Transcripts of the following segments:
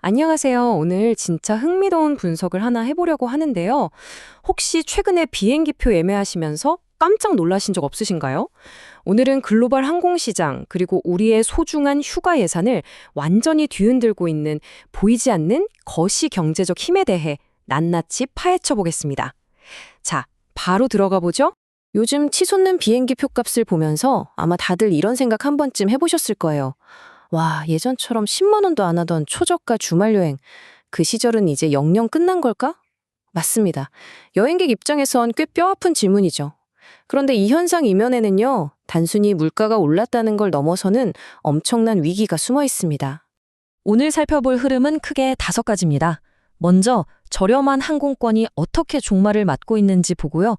안녕하세요. 오늘 진짜 흥미로운 분석을 하나 해보려고 하는데요. 혹시 최근에 비행기표 예매하시면서 깜짝 놀라신 적 없으신가요? 오늘은 글로벌 항공시장, 그리고 우리의 소중한 휴가 예산을 완전히 뒤흔들고 있는 보이지 않는 거시 경제적 힘에 대해 낱낱이 파헤쳐 보겠습니다. 자, 바로 들어가 보죠. 요즘 치솟는 비행기 표값을 보면서 아마 다들 이런 생각 한 번쯤 해보셨을 거예요. 와, 예전처럼 10만 원도 안 하던 초저가 주말 여행. 그 시절은 이제 영영 끝난 걸까? 맞습니다. 여행객 입장에선 꽤 뼈아픈 질문이죠. 그런데 이 현상 이면에는요, 단순히 물가가 올랐다는 걸 넘어서는 엄청난 위기가 숨어 있습니다. 오늘 살펴볼 흐름은 크게 5가지입니다. 먼저, 저렴한 항공권이 어떻게 종말을 맞고 있는지 보고요.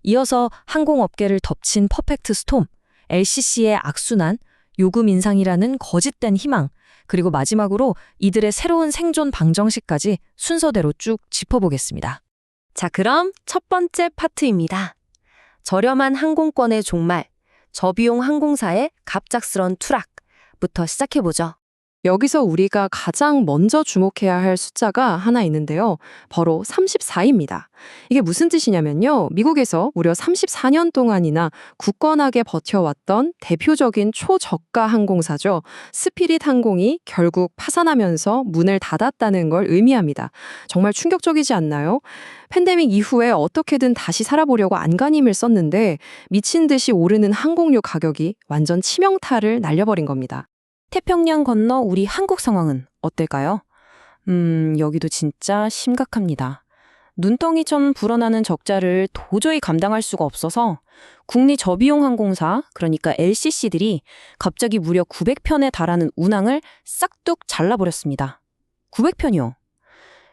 이어서 항공업계를 덮친 퍼펙트 스톰, LCC의 악순환, 요금 인상이라는 거짓된 희망, 그리고 마지막으로 이들의 새로운 생존 방정식까지 순서대로 쭉 짚어보겠습니다. 자, 그럼 첫 번째 파트입니다. 저렴한 항공권의 종말, 저비용 항공사의 갑작스런 투락부터 시작해보죠. 여기서 우리가 가장 먼저 주목해야 할 숫자가 하나 있는데요. 바로 34입니다. 이게 무슨 뜻이냐면요. 미국에서 무려 34년 동안이나 굳건하게 버텨왔던 대표적인 초저가 항공사죠. 스피릿 항공이 결국 파산하면서 문을 닫았다는 걸 의미합니다. 정말 충격적이지 않나요? 팬데믹 이후에 어떻게든 다시 살아보려고 안간힘을 썼는데 미친 듯이 오르는 항공료 가격이 완전 치명타를 날려버린 겁니다. 태평양 건너 우리 한국 상황은 어떨까요? 여기도 진짜 심각합니다. 눈덩이처럼 불어나는 적자를 도저히 감당할 수가 없어서 국내 저비용 항공사, 그러니까 LCC들이 갑자기 무려 900편에 달하는 운항을 싹둑 잘라버렸습니다. 900편이요.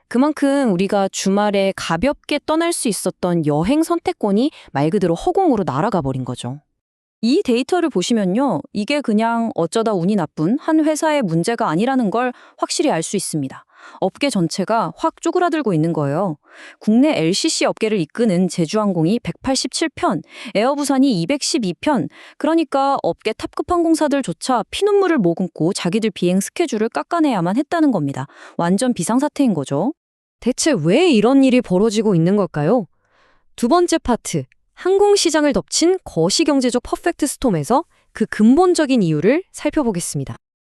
그만큼 우리가 주말에 가볍게 떠날 수 있었던 여행 선택권이 말 그대로 허공으로 날아가 버린 거죠. 이 데이터를 보시면요. 이게 그냥 어쩌다 운이 나쁜 한 회사의 문제가 아니라는 걸 확실히 알 수 있습니다. 업계 전체가 확 쪼그라들고 있는 거예요. 국내 LCC 업계를 이끄는 제주항공이 187편, 에어부산이 212편, 그러니까 업계 탑급 항공사들조차 피눈물을 머금고 자기들 비행 스케줄을 깎아내야만 했다는 겁니다. 완전 비상사태인 거죠. 대체 왜 이런 일이 벌어지고 있는 걸까요? 두 번째 파트. 항공시장을 덮친 거시경제적 퍼펙트 스톰에서 그 근본적인 이유를 살펴보겠습니다.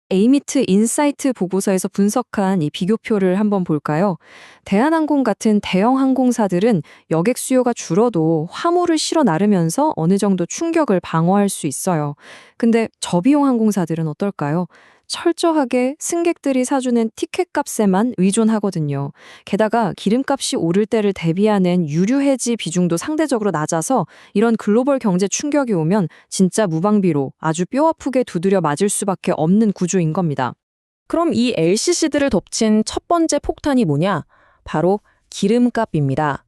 에이미트 인사이트 보고서에서 분석한 이 비교표를 한번 볼까요? 대한항공 같은 대형 항공사들은 여객 수요가 줄어도 화물을 실어 나르면서 어느 정도 충격을 방어할 수 있어요. 근데 저비용 항공사들은 어떨까요? 철저하게 승객들이 사주는 티켓값에만 의존하거든요. 게다가 기름값이 오를 때를 대비하는 유류 해지 비중도 상대적으로 낮아서 이런 글로벌 경제 충격이 오면 진짜 무방비로 아주 뼈아프게 두드려 맞을 수밖에 없는 구조인 겁니다. 그럼 이 LCC들을 덮친 첫 번째 폭탄이 뭐냐? 바로 기름값입니다.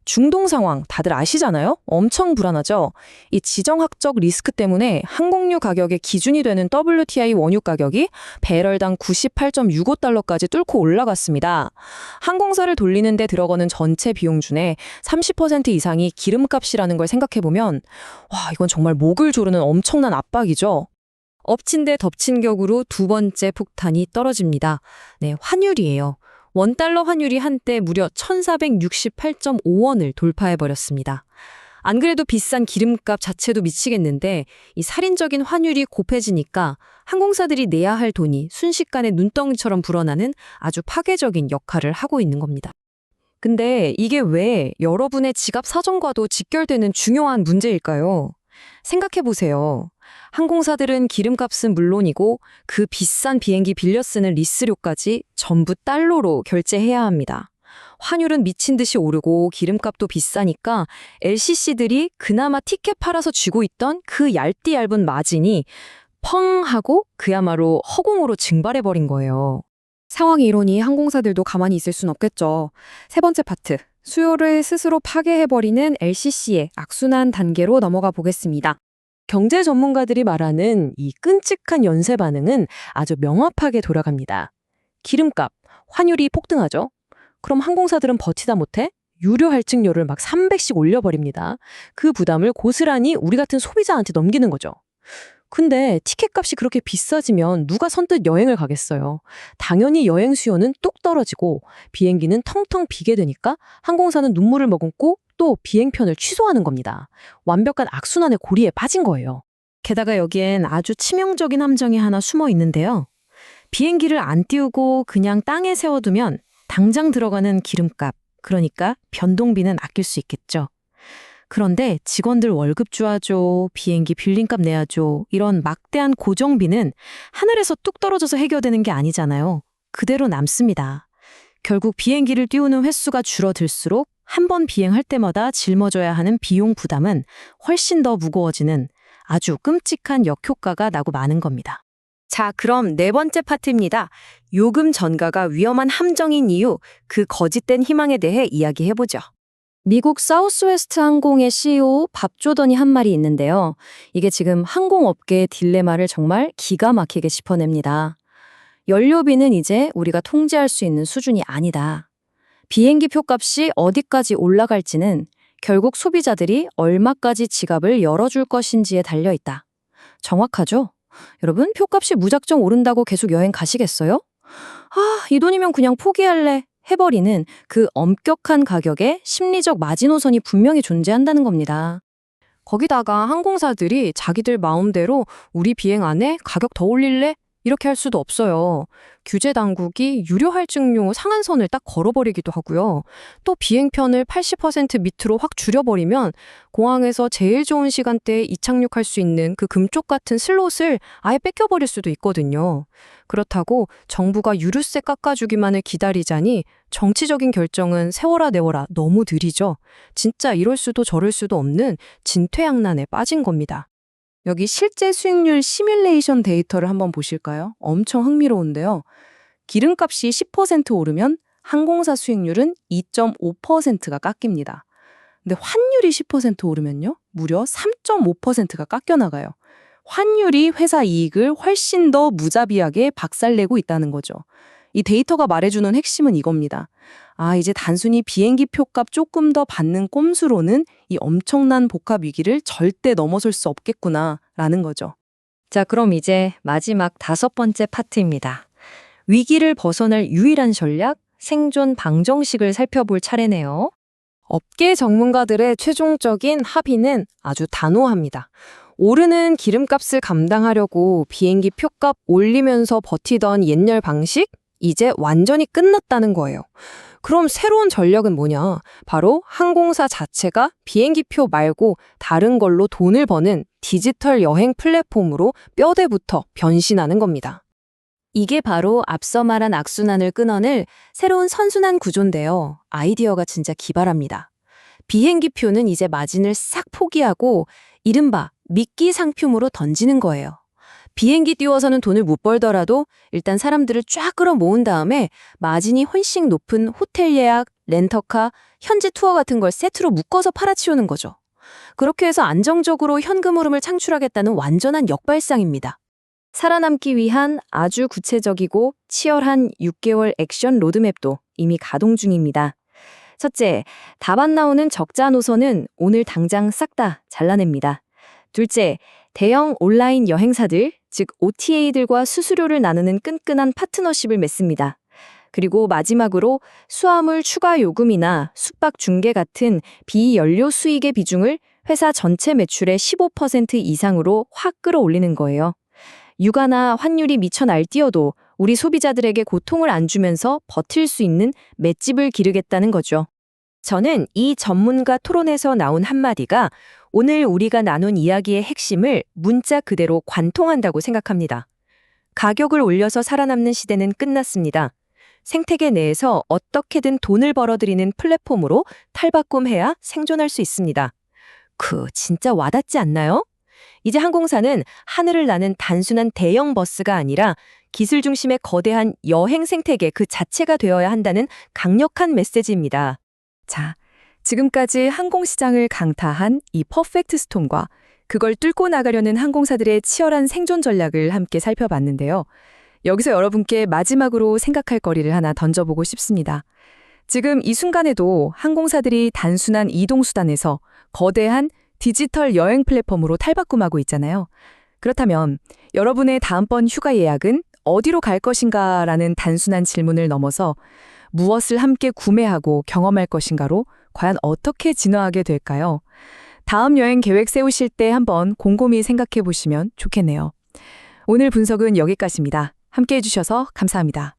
중동 상황 다들 아시잖아요? 엄청 불안하죠? 이 지정학적 리스크 때문에 항공유 가격의 기준이 되는 WTI 원유 가격이 배럴당 98.65달러까지 뚫고 올라갔습니다. 항공사를 돌리는 데 들어가는 전체 비용 중에 30% 이상이 기름값이라는 걸 생각해보면 와, 이건 정말 목을 조르는 엄청난 압박이죠. 엎친 데 덮친 격으로 두 번째 폭탄이 떨어집니다. 네, 환율이에요. 원달러 환율이 한때 무려 1,468.5원을 돌파해버렸습니다. 안 그래도 비싼 기름값 자체도 미치겠는데 이 살인적인 환율이 곱해지니까 항공사들이 내야 할 돈이 순식간에 눈덩이처럼 불어나는 아주 파괴적인 역할을 하고 있는 겁니다. 근데 이게 왜 여러분의 지갑 사정과도 직결되는 중요한 문제일까요? 생각해보세요. 항공사들은 기름값은 물론이고 그 비싼 비행기 빌려 쓰는 리스료까지 전부 달러로 결제해야 합니다. 환율은 미친 듯이 오르고 기름값도 비싸니까 LCC들이 그나마 티켓 팔아서 쥐고 있던 그 얇디 얇은 마진이 펑 하고 그야말로 허공으로 증발해버린 거예요. 상황이 이러니 항공사들도 가만히 있을 순 없겠죠. 세 번째 파트, 수요를 스스로 파괴해버리는 LCC의 악순환 단계로 넘어가 보겠습니다. 경제 전문가들이 말하는 이 끔찍한 연쇄 반응은 아주 명확하게 돌아갑니다. 기름값, 환율이 폭등하죠. 그럼 항공사들은 버티다 못해 유료 할증료를 막 300씩 올려버립니다. 그 부담을 고스란히 우리 같은 소비자한테 넘기는 거죠. 근데 티켓값이 그렇게 비싸지면 누가 선뜻 여행을 가겠어요. 당연히 여행 수요는 뚝 떨어지고 비행기는 텅텅 비게 되니까 항공사는 눈물을 머금고 또 비행편을 취소하는 겁니다. 완벽한 악순환의 고리에 빠진 거예요. 게다가 여기엔 아주 치명적인 함정이 하나 숨어 있는데요. 비행기를 안 띄우고 그냥 땅에 세워두면 당장 들어가는 기름값, 그러니까 변동비는 아낄 수 있겠죠. 그런데 직원들 월급 줘야죠, 비행기 빌린값 내야죠, 이런 막대한 고정비는 하늘에서 뚝 떨어져서 해결되는 게 아니잖아요. 그대로 남습니다. 결국 비행기를 띄우는 횟수가 줄어들수록 한 번 비행할 때마다 짊어져야 하는 비용 부담은 훨씬 더 무거워지는 아주 끔찍한 역효과가 나고 마는 겁니다. 자, 그럼 네 번째 파트입니다. 요금 전가가 위험한 함정인 이유, 그 거짓된 희망에 대해 이야기해보죠. 미국 사우스웨스트 항공의 CEO 밥 조던이 한 말이 있는데요. 이게 지금 항공업계의 딜레마를 정말 기가 막히게 짚어냅니다. 연료비는 이제 우리가 통제할 수 있는 수준이 아니다. 비행기 표값이 어디까지 올라갈지는 결국 소비자들이 얼마까지 지갑을 열어줄 것인지에 달려있다. 정확하죠? 여러분, 표값이 무작정 오른다고 계속 여행 가시겠어요? 이 돈이면 그냥 포기할래 해버리는 그 엄격한 가격에 심리적 마지노선이 분명히 존재한다는 겁니다. 거기다가 항공사들이 자기들 마음대로 우리 비행 안에 가격 더 올릴래? 이렇게 할 수도 없어요. 규제 당국이 유료 할증료 상한선을 딱 걸어버리기도 하고요. 또 비행편을 80% 밑으로 확 줄여버리면 공항에서 제일 좋은 시간대에 이착륙할 수 있는 그 금쪽 같은 슬롯을 아예 뺏겨버릴 수도 있거든요. 그렇다고 정부가 유류세 깎아주기만을 기다리자니 정치적인 결정은 세워라 내워라 너무 느리죠. 진짜 이럴 수도 저럴 수도 없는 진퇴양난에 빠진 겁니다. 여기 실제 수익률 시뮬레이션 데이터를 한번 보실까요? 엄청 흥미로운데요. 기름값이 10% 오르면 항공사 수익률은 2.5%가 깎입니다. 근데 환율이 10% 오르면요? 무려 3.5%가 깎여나가요. 환율이 회사 이익을 훨씬 더 무자비하게 박살내고 있다는 거죠. 이 데이터가 말해주는 핵심은 이겁니다. 이제 단순히 비행기 표값 조금 더 받는 꼼수로는 이 엄청난 복합 위기를 절대 넘어설 수 없겠구나라는 거죠. 자, 그럼 이제 마지막 5번째 파트입니다. 위기를 벗어날 유일한 전략, 생존 방정식을 살펴볼 차례네요. 업계 전문가들의 최종적인 합의는 아주 단호합니다. 오르는 기름값을 감당하려고 비행기 표값 올리면서 버티던 옛날 방식? 이제 완전히 끝났다는 거예요. 그럼 새로운 전략은 뭐냐? 바로 항공사 자체가 비행기표 말고 다른 걸로 돈을 버는 디지털 여행 플랫폼으로 뼈대부터 변신하는 겁니다. 이게 바로 앞서 말한 악순환을 끊어낼 새로운 선순환 구조인데요. 아이디어가 진짜 기발합니다. 비행기표는 이제 마진을 싹 포기하고 이른바 미끼 상품으로 던지는 거예요. 비행기 띄워서는 돈을 못 벌더라도 일단 사람들을 쫙 끌어모은 다음에 마진이 훨씬 높은 호텔 예약, 렌터카, 현지 투어 같은 걸 세트로 묶어서 팔아치우는 거죠. 그렇게 해서 안정적으로 현금 흐름을 창출하겠다는 완전한 역발상입니다. 살아남기 위한 아주 구체적이고 치열한 6개월 액션 로드맵도 이미 가동 중입니다. 첫째, 답안 나오는 적자 노선은 오늘 당장 싹 다 잘라냅니다. 둘째, 대형 온라인 여행사들, 즉 OTA들과 수수료를 나누는 끈끈한 파트너십을 맺습니다. 그리고 마지막으로 수화물 추가 요금이나 숙박 중개 같은 비연료 수익의 비중을 회사 전체 매출의 15% 이상으로 확 끌어올리는 거예요. 유가나 환율이 미쳐 날뛰어도 우리 소비자들에게 고통을 안 주면서 버틸 수 있는 맷집을 기르겠다는 거죠. 저는 이 전문가 토론에서 나온 한마디가 오늘 우리가 나눈 이야기의 핵심을 문자 그대로 관통한다고 생각합니다. 가격을 올려서 살아남는 시대는 끝났습니다. 생태계 내에서 어떻게든 돈을 벌어들이는 플랫폼으로 탈바꿈해야 생존할 수 있습니다. 진짜 와닿지 않나요? 이제 항공사는 하늘을 나는 단순한 대형 버스가 아니라 기술 중심의 거대한 여행 생태계 그 자체가 되어야 한다는 강력한 메시지입니다. 자, 지금까지 항공시장을 강타한 이 퍼펙트 스톰과 그걸 뚫고 나가려는 항공사들의 치열한 생존 전략을 함께 살펴봤는데요. 여기서 여러분께 마지막으로 생각할 거리를 하나 던져보고 싶습니다. 지금 이 순간에도 항공사들이 단순한 이동수단에서 거대한 디지털 여행 플랫폼으로 탈바꿈하고 있잖아요. 그렇다면 여러분의 다음번 휴가 예약은 어디로 갈 것인가라는 단순한 질문을 넘어서 무엇을 함께 구매하고 경험할 것인가로 과연 어떻게 진화하게 될까요? 다음 여행 계획 세우실 때 한번 곰곰이 생각해 보시면 좋겠네요. 오늘 분석은 여기까지입니다. 함께 해주셔서 감사합니다.